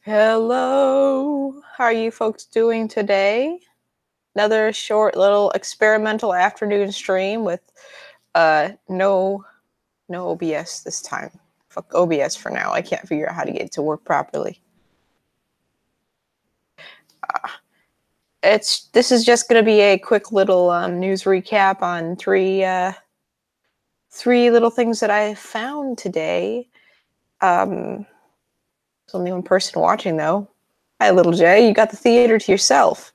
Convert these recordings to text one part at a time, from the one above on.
Hello, how are you folks doing today? Another short little experimental afternoon stream with no OBS this time. Fuck OBS for now. I can't figure out how to get it to work properly. This is just gonna be a quick little news recap on three little things that I found today. There's only one person watching though. Hi, little Jay. You got the theater to yourself.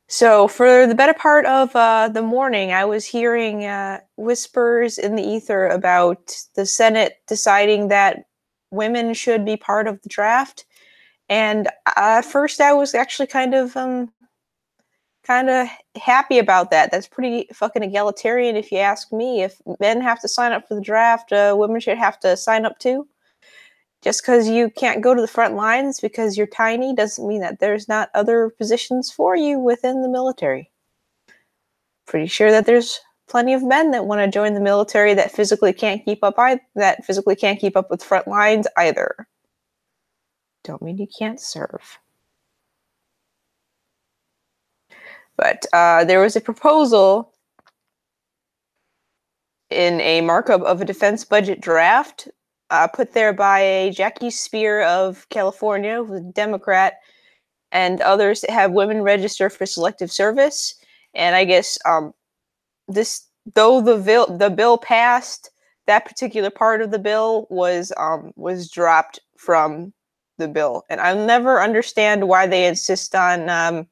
So for the better part of the morning, I was hearing whispers in the ether about the Senate deciding that women should be part of the draft. And at first, I was actually kind of happy about that. That's pretty fucking egalitarian, if you ask me. If men have to sign up for the draft, women should have to sign up too. Just because you can't go to the front lines because you're tiny doesn't mean that there's not other positions for you within the military. Pretty sure that there's plenty of men that want to join the military that physically can't keep up with front lines either. Don't mean you can't serve. But there was a proposal in a markup of a defense budget draft put there by a Jackie Spear of California, who's a Democrat, and others that have women register for selective service. And I guess though the bill passed, that particular part of the bill was dropped from the bill. And I'll never understand why they insist on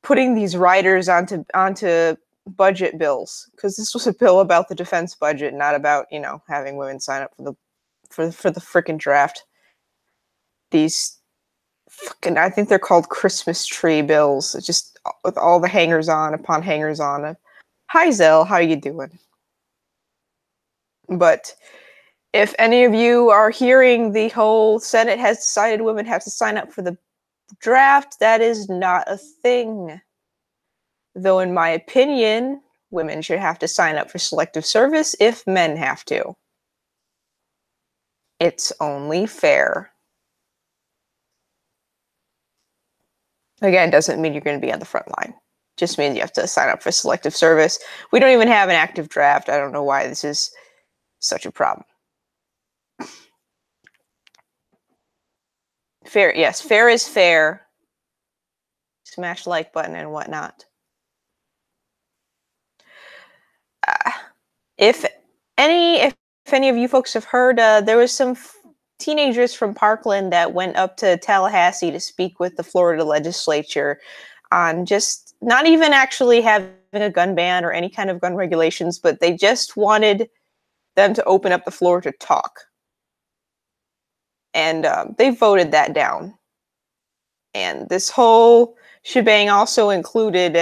putting these riders onto budget bills, because this was a bill about the defense budget, not about having women sign up for the freaking draft. These fucking, I think they're called Christmas tree bills, just with all the hangers on upon hangers on. Hi Zell, how you doing? But if any of you are hearing the whole Senate has decided women have to sign up for the draft, that is not a thing. Though in my opinion, women should have to sign up for selective service if men have to. It's only fair. Again, doesn't mean you're going to be on the front line. Just means you have to sign up for selective service. We don't even have an active draft. I don't know why this is such a problem. Fair, yes, fair is fair. Smash the like button and whatnot. If any of you folks have heard, there was some teenagers from Parkland that went up to Tallahassee to speak with the Florida legislature on just not even actually having a gun ban or any kind of gun regulations, but they just wanted them to open up the floor to talk. And they voted that down. And this whole shebang also included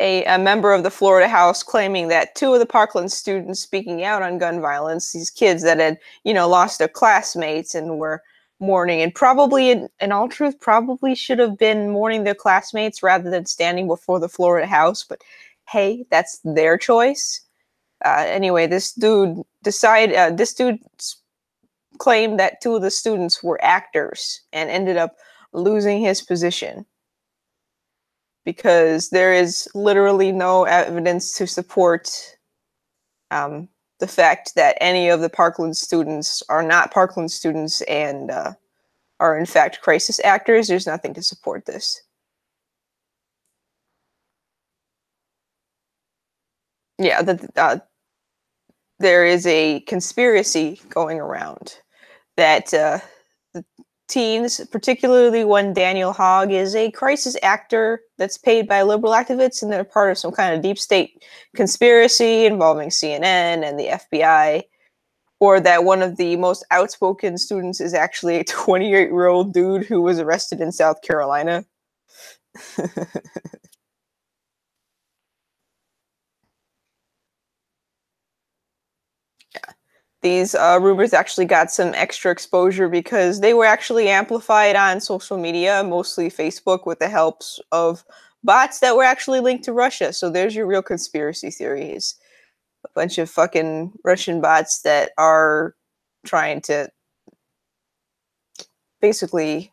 a member of the Florida House claiming that two of the Parkland students speaking out on gun violence, these kids that had, lost their classmates and were mourning, and probably, in all truth, probably should have been mourning their classmates rather than standing before the Florida House. But hey, that's their choice. Anyway, this dude claimed that two of the students were actors and ended up losing his position, because there is literally no evidence to support the fact that any of the Parkland students are not Parkland students and are in fact crisis actors. There's nothing to support this. Yeah, there is a conspiracy going around that the teens, particularly one Daniel Hogg, is a crisis actor that's paid by liberal activists, and they're part of some kind of deep state conspiracy involving CNN and the FBI, or that one of the most outspoken students is actually a 28-year-old dude who was arrested in South Carolina. These rumors actually got some extra exposure because they were actually amplified on social media, mostly Facebook, with the help of bots that were actually linked to Russia. So there's your real conspiracy theories. a bunch of fucking Russian bots that are trying to basically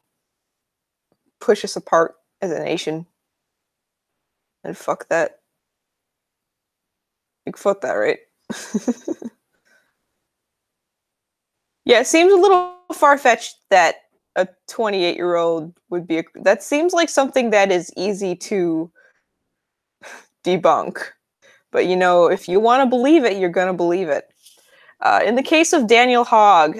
push us apart as a nation. And fuck that. Like, fuck that, right? Yeah, it seems a little far-fetched that a 28-year-old would be that seems like something that is easy to debunk. But you know, if you want to believe it, you're gonna believe it. In the case of Daniel Hogg,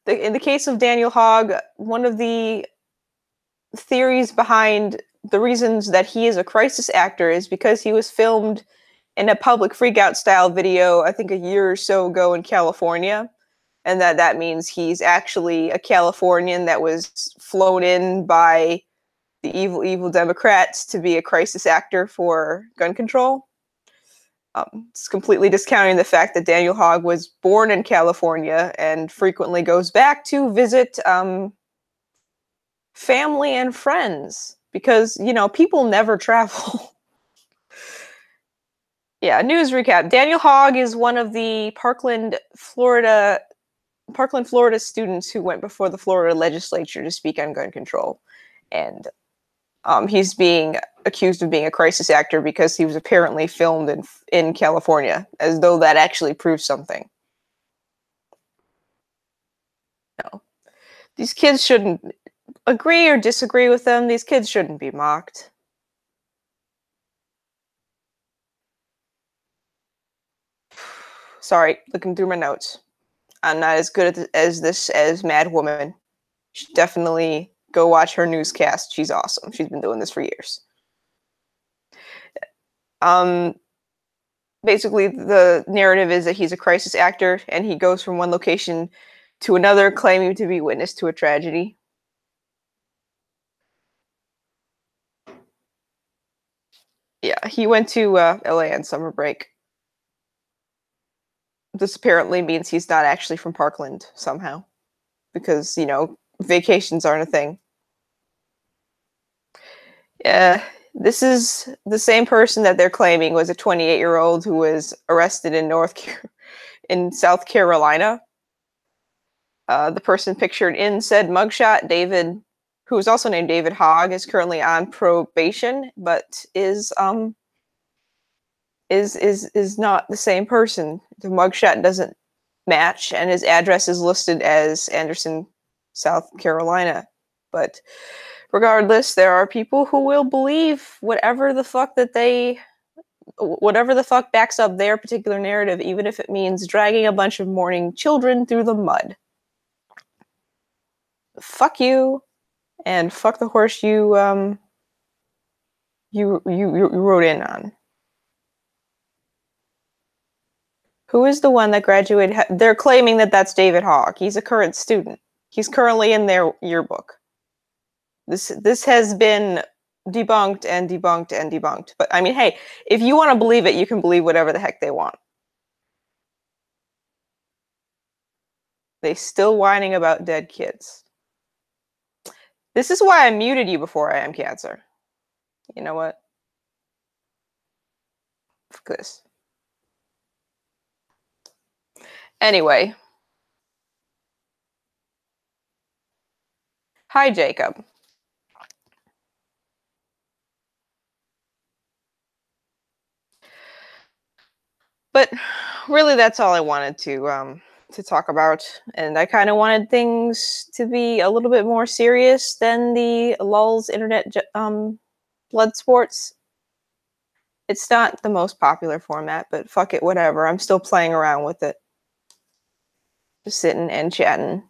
in the case of Daniel Hogg, one of the theories behind the reasons that he is a crisis actor is because he was filmed in a public freakout style video, I think a year or so ago in California. And that means he's actually a Californian that was flown in by the evil Democrats to be a crisis actor for gun control. It's completely discounting the fact that Daniel Hogg was born in California and frequently goes back to visit family and friends because, you know, people never travel. Yeah, news recap. Daniel Hogg is one of the Parkland, Florida students who went before the Florida legislature to speak on gun control. And he's being accused of being a crisis actor because he was apparently filmed in California, as though that actually proves something. No. These kids shouldn't agree or disagree with them. These kids shouldn't be mocked. Sorry, looking through my notes. I'm not as good as Mad Woman. You should definitely go watch her newscast. She's awesome. She's been doing this for years. Basically, the narrative is that he's a crisis actor and he goes from one location to another, claiming to be witness to a tragedy. Yeah, he went to LA on summer break. This apparently means he's not actually from Parkland somehow, because, you know, vacations aren't a thing. Yeah, this is the same person that they're claiming was a 28-year-old who was arrested in South Carolina. The person pictured in said mugshot, David, who is also named David Hogg, is currently on probation, but is not the same person. The mugshot doesn't match, and his address is listed as Anderson, South Carolina. But regardless, there are people who will believe whatever the fuck backs up their particular narrative, even if it means dragging a bunch of mourning children through the mud. Fuck you, and fuck the horse you rode in on. Who is the one that graduated? They're claiming that that's David Hogg. He's a current student. He's currently in their yearbook. This has been debunked and debunked and debunked. But I mean, hey, if you want to believe it, you can believe whatever the heck they want. They still whining about dead kids. This is why I muted you before I am Cancer. You know what? Fuck this. Anyway. Hi, Jacob. But really, that's all I wanted to talk about. And I kind of wanted things to be a little bit more serious than the lulz internet blood sports. It's not the most popular format, but fuck it, whatever. I'm still playing around with it. Just sitting and chatting.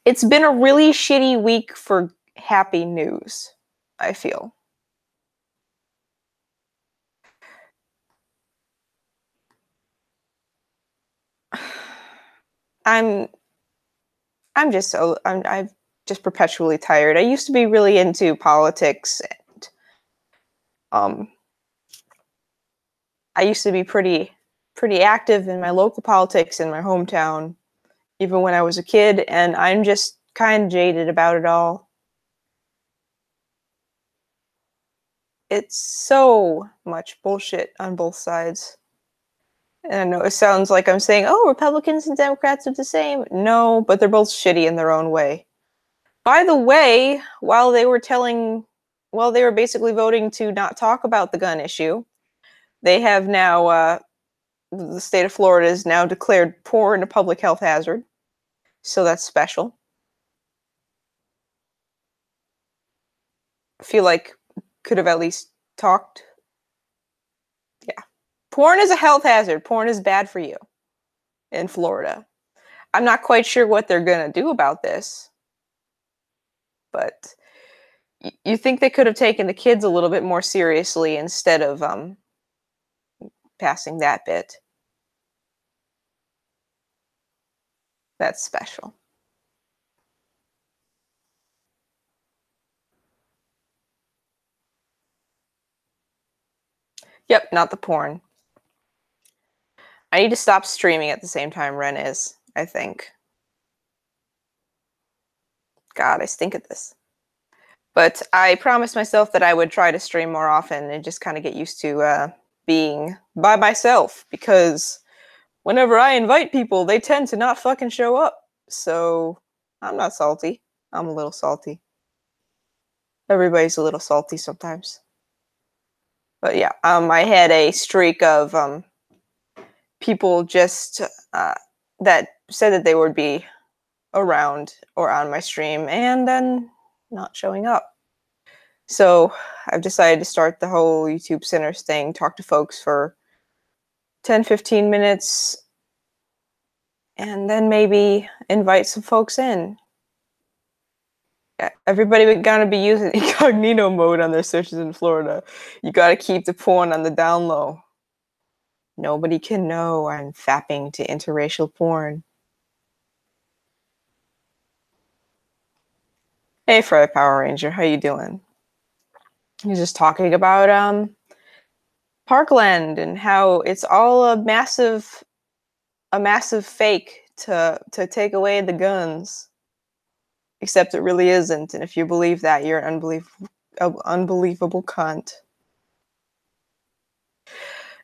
It's been a really shitty week for happy news, I feel. I'm just perpetually tired. I used to be really into politics, and I used to be pretty active in my local politics in my hometown, even when I was a kid, and I'm just kind of jaded about it all. It's so much bullshit on both sides. And I know it sounds like I'm saying, oh, Republicans and Democrats are the same. No, but they're both shitty in their own way. By the way, while they were basically voting to not talk about the gun issue, they have now, the state of Florida has now declared porn a public health hazard. So that's special. I feel like could have at least talked. Yeah. Porn is a health hazard. Porn is bad for you in Florida. I'm not quite sure what they're going to do about this. But you think they could have taken the kids a little bit more seriously instead of passing that bit. That's special. Yep, not the porn. I need to stop streaming at the same time Ren is, I think. God, I stink at this. But I promised myself that I would try to stream more often and just kind of get used to being by myself, because whenever I invite people, they tend to not fucking show up. So I'm not salty. I'm a little salty. Everybody's a little salty sometimes. But yeah, I had a streak of people just that said that they would be around or on my stream and then not showing up. So I've decided to start the whole YouTube Sinners thing, talk to folks for 10-15 minutes, and then maybe invite some folks in. Everybody gonna be using incognito mode on their searches in Florida. You gotta keep the porn on the down low. Nobody can know I'm fapping to interracial porn. Hey, Fred Power Ranger, how you doing? You're just talking about Parkland and how it's all a massive fake to take away the guns. Except it really isn't, and if you believe that, you're an unbelievable cunt.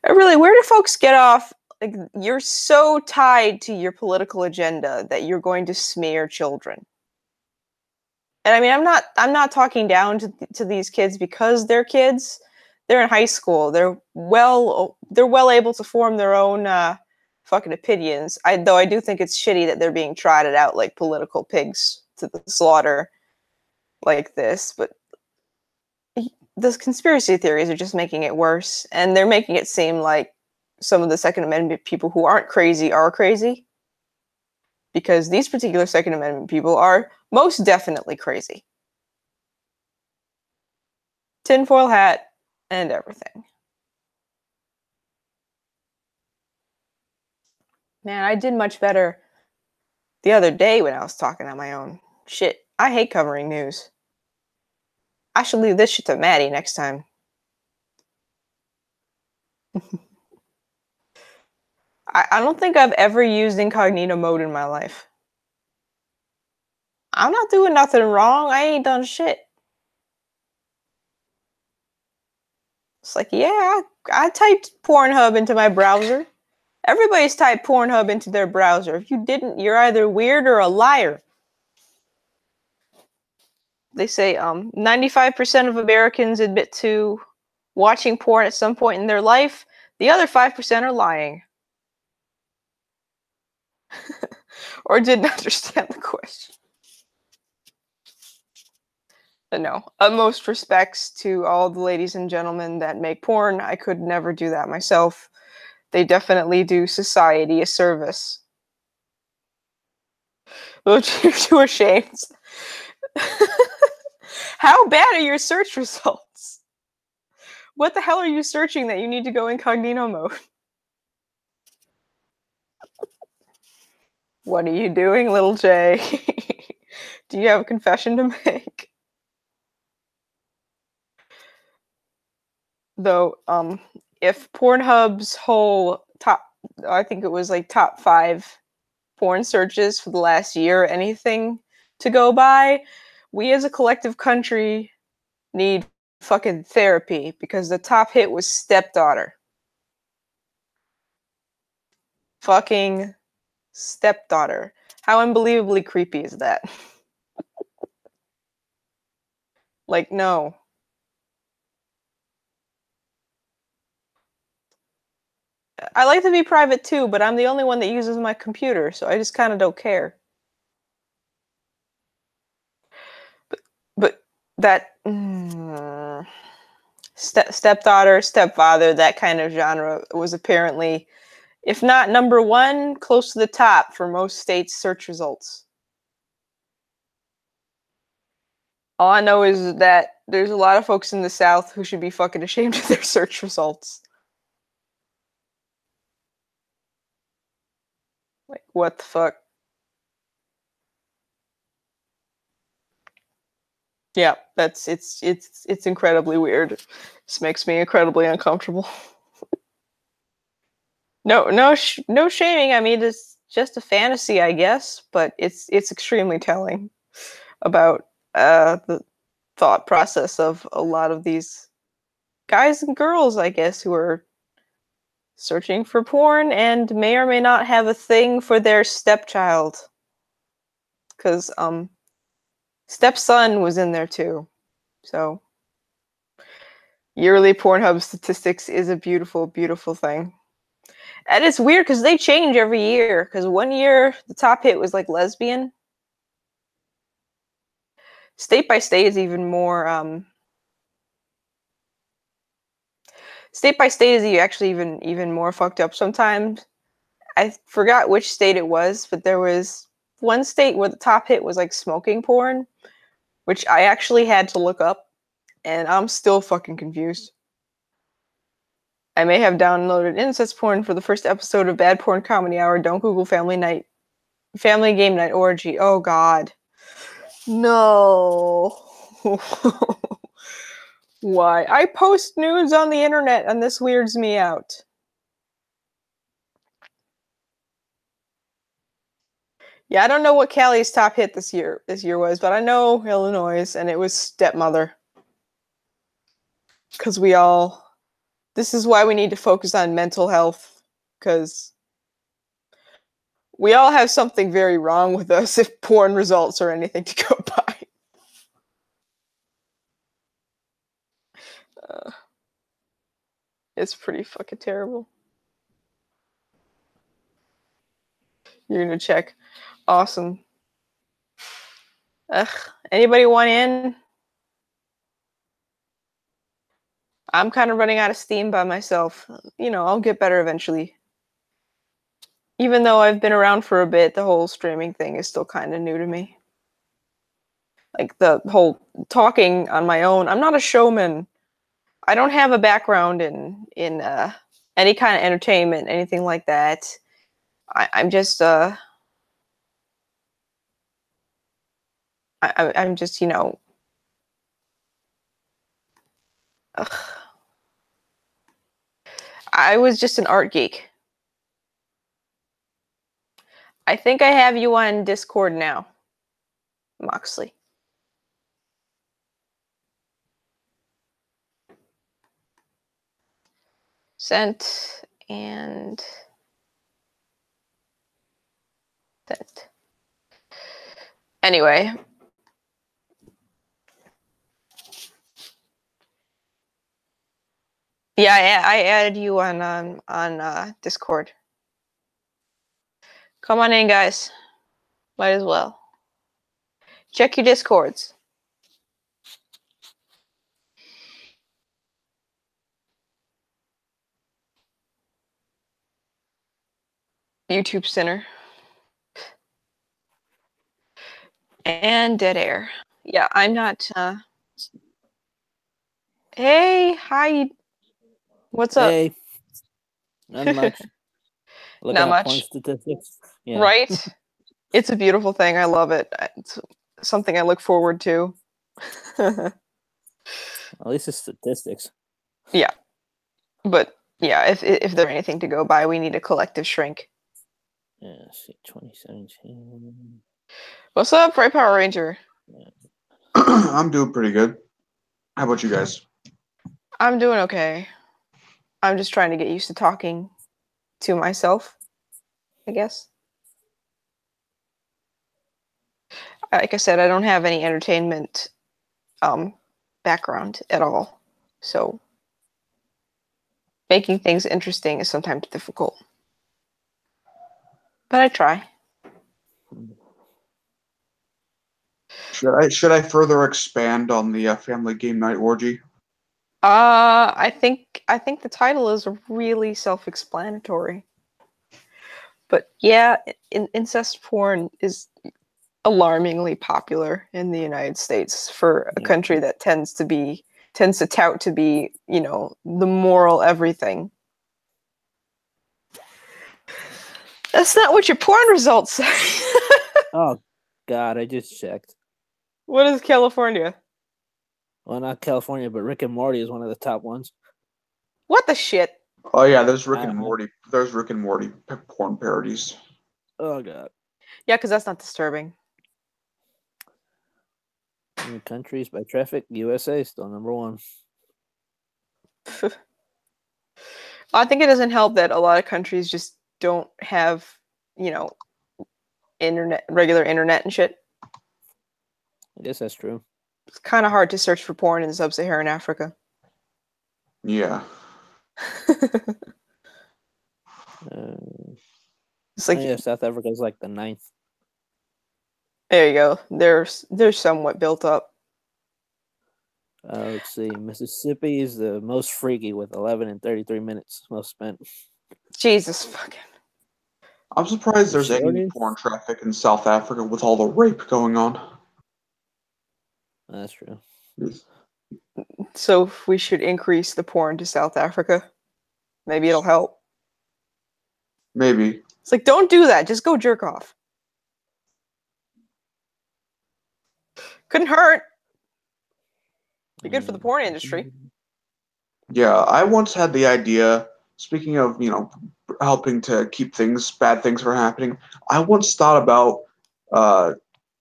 Really, where do folks get off? Like, you're so tied to your political agenda that you're going to smear children. And I mean, I'm not talking down to these kids because they're kids. They're in high school. They're well able to form their own fucking opinions. Though I do think it's shitty that they're being trotted out like political pigs to the slaughter like this. But the conspiracy theories are just making it worse, and they're making it seem like some of the Second Amendment people who aren't crazy are crazy. Because these particular Second Amendment people are most definitely crazy. Tinfoil hat and everything. Man, I did much better the other day when I was talking on my own. Shit, I hate covering news. I should leave this shit to Maddie next time. I don't think I've ever used incognito mode in my life. I'm not doing nothing wrong. I ain't done shit. It's like, yeah, I typed Pornhub into my browser. Everybody's typed Pornhub into their browser. If you didn't, you're either weird or a liar. They say 95% of Americans admit to watching porn at some point in their life. The other 5% are lying. Or didn't understand the question. But no, utmost respects to all the ladies and gentlemen that make porn. I could never do that myself. They definitely do society a service. You're too ashamed. How bad are your search results? What the hell are you searching that you need to go incognito mode? What are you doing, little Jay? Do you have a confession to make? Though, if Pornhub's whole I think it was like top 5 porn searches for the last year or anything to go by, we as a collective country need fucking therapy because the top hit was Stepdaughter. Fucking Stepdaughter. How unbelievably creepy is that? Like, no. I like to be private too, but I'm the only one that uses my computer, so I just kind of don't care. But that stepdaughter, stepfather, that kind of genre was apparently, if not number one, close to the top for most states' search results. All I know is that there's a lot of folks in the South who should be fucking ashamed of their search results. Like, what the fuck? Yeah, it's incredibly weird. This makes me incredibly uncomfortable. No shaming. I mean, it's just a fantasy, I guess, but it's extremely telling about the thought process of a lot of these guys and girls, I guess, who are searching for porn and may or may not have a thing for their stepchild. Because stepson was in there too. So yearly Pornhub statistics is a beautiful, beautiful thing. And it's weird because they change every year. Because one year the top hit was like lesbian. State by state is even more. State by state is actually even more fucked up. Sometimes I forgot which state it was, but there was one state where the top hit was like smoking porn, which I actually had to look up, and I'm still fucking confused. I may have downloaded incest porn for the first episode of Bad Porn Comedy Hour. Don't Google Family Game Night Orgy. Oh God. No. Why? I post nudes on the internet and this weirds me out. Yeah, I don't know what Cali's top hit this year was, but I know Illinois, and it was Stepmother. Because this is why we need to focus on mental health, because we all have something very wrong with us if porn results are anything to go by. It's pretty fucking terrible. You're gonna check. Awesome. Ugh. Anybody want in? I'm kind of running out of steam by myself. You know, I'll get better eventually. Even though I've been around for a bit, the whole streaming thing is still kind of new to me. Like the whole talking on my own. I'm not a showman. I don't have a background in any kind of entertainment, anything like that. I'm just I'm just, you know. Ugh. I was just an art geek. I think I have you on Discord now, Moxley. Sent and sent. Anyway. Yeah, I added you on Discord. Come on in, guys. Might as well. Check your Discords. YouTube Center. And Dead Air. Yeah, I'm not Hey, hi. What's up? Hey. Not much. Looking Not at much. porn statistics. Yeah. Right? It's a beautiful thing. I love it. It's something I look forward to. At least it's statistics. Yeah. But yeah, if there's anything to go by, we need a collective shrink. Yeah, see, 2017. What's up, Bright Power Ranger? I'm doing pretty good. How about you guys? I'm doing okay. I'm just trying to get used to talking to myself, I guess. Like I said, I don't have any entertainment background at all. So making things interesting is sometimes difficult. But I try. Should I further expand on the family game night orgy? I think the title is really self-explanatory. But yeah, incest porn is alarmingly popular in the United States for a country that tends to tout to be, you know, the moral everything. That's not what your porn results say. Oh, God, I just checked. What is California? Well, not California, but Rick and Morty is one of the top ones. What the shit? Oh yeah, there's Rick and Morty. There's Rick and Morty porn parodies. Oh, God. Yeah, because that's not disturbing. In countries by traffic, USA still #1. I think it doesn't help that a lot of countries just don't have, you know, regular internet and shit. I guess that's true. It's kind of hard to search for porn in sub-Saharan Africa. Yeah. It's like, yeah, South Africa is like the 9th. There you go. They're somewhat built up. Let's see. Mississippi is the most freaky with 11 and 33 minutes most spent. Jesus fucking. I'm surprised there's any porn traffic in South Africa with all the rape going on. That's true. So we should increase the porn to South Africa. Maybe it'll help. Maybe. It's like, don't do that. Just go jerk off. Couldn't hurt. Be good for the porn industry. Yeah, I once had the idea, speaking of, you know, helping to keep bad things from happening, I once thought about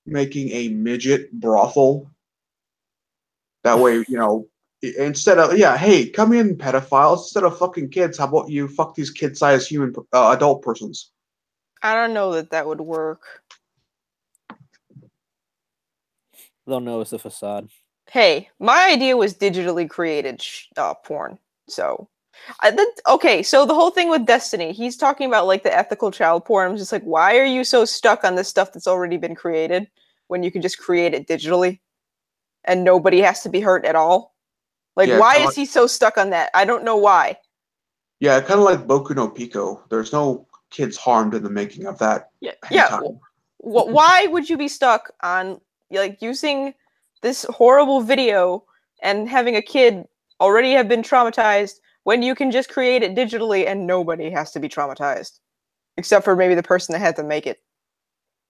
making a midget brothel. That way, you know, instead of, yeah, hey, come in, pedophiles. Instead of fucking kids, how about you fuck these kid-sized human adult persons? I don't know that would work. They'll know it's a facade. Hey, my idea was digitally created porn. So, okay, so the whole thing with Destiny, he's talking about like the ethical child porn. I'm just like, why are you so stuck on this stuff that's already been created when you can just create it digitally and nobody has to be hurt at all? Like, yeah, why is he so stuck on that? I don't know why. Yeah, kind of like Boku no Pico. There's no kids harmed in the making of that. Yeah. Why would you be stuck on like using this horrible video and having a kid already have been traumatized when you can just create it digitally and nobody has to be traumatized, except for maybe the person that had to make it?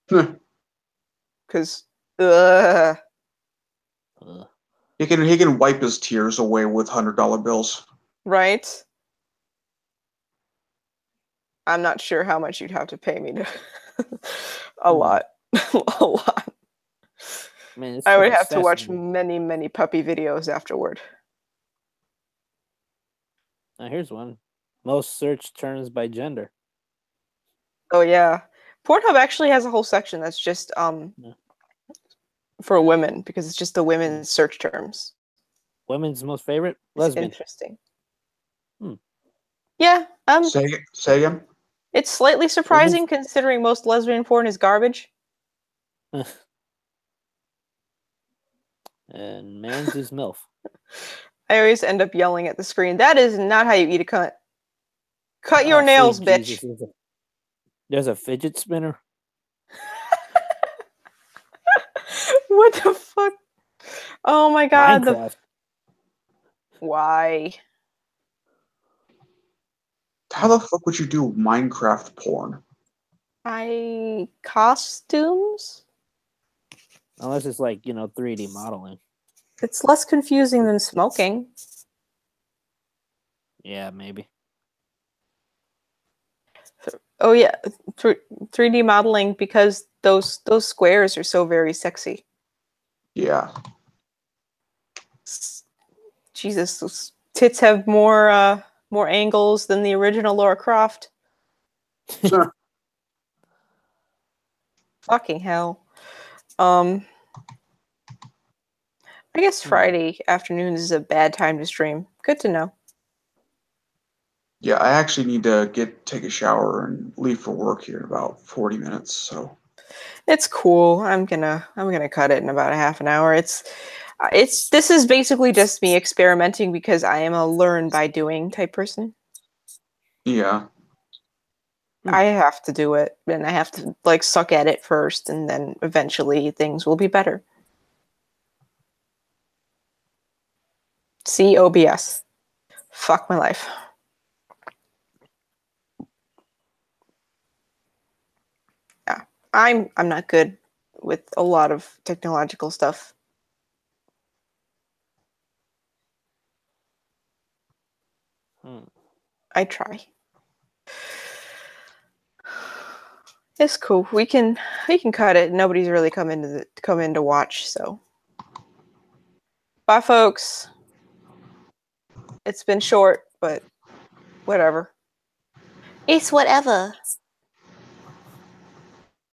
Because he can wipe his tears away with $100 bills. Right. I'm not sure how much you'd have to pay me to. A lot. A lot. Man, I would have to watch many, many puppy videos afterward. Now here's one. Most search terms by gender. Oh yeah. Pornhub actually has a whole section that's just for women, because it's just the women's search terms. Women's most favorite? Lesbian. Interesting. Yeah. Say again? It's slightly surprising considering most lesbian porn is garbage. And man's is MILF. I always end up yelling at the screen. That is not how you eat a cunt. Cut your nails, bitch. Jesus. There's a fidget spinner. What the fuck? Oh my god. Minecraft. Why? How the fuck would you do Minecraft porn? Costumes? Unless it's like, 3D modeling. It's less confusing than smoking. Yeah, maybe. Oh yeah, 3D modeling, because those squares are so very sexy. Yeah. Jesus, those tits have more angles than the original Lara Croft. Fucking hell. I guess Friday afternoons is a bad time to stream. Good to know. Yeah, I actually need to take a shower and leave for work here in about 40 minutes. So it's cool. I'm gonna cut it in about a half an hour. This is basically just me experimenting because I am a learn by doing type person. yeah. I have to do it, and I have to like suck at it first, and then eventually things will be better. See OBS. Fuck my life. Yeah, I'm not good with a lot of technological stuff. I try. It's cool. We can cut it. Nobody's really come in to watch, so. Bye, folks. It's been short, but whatever. It's whatever.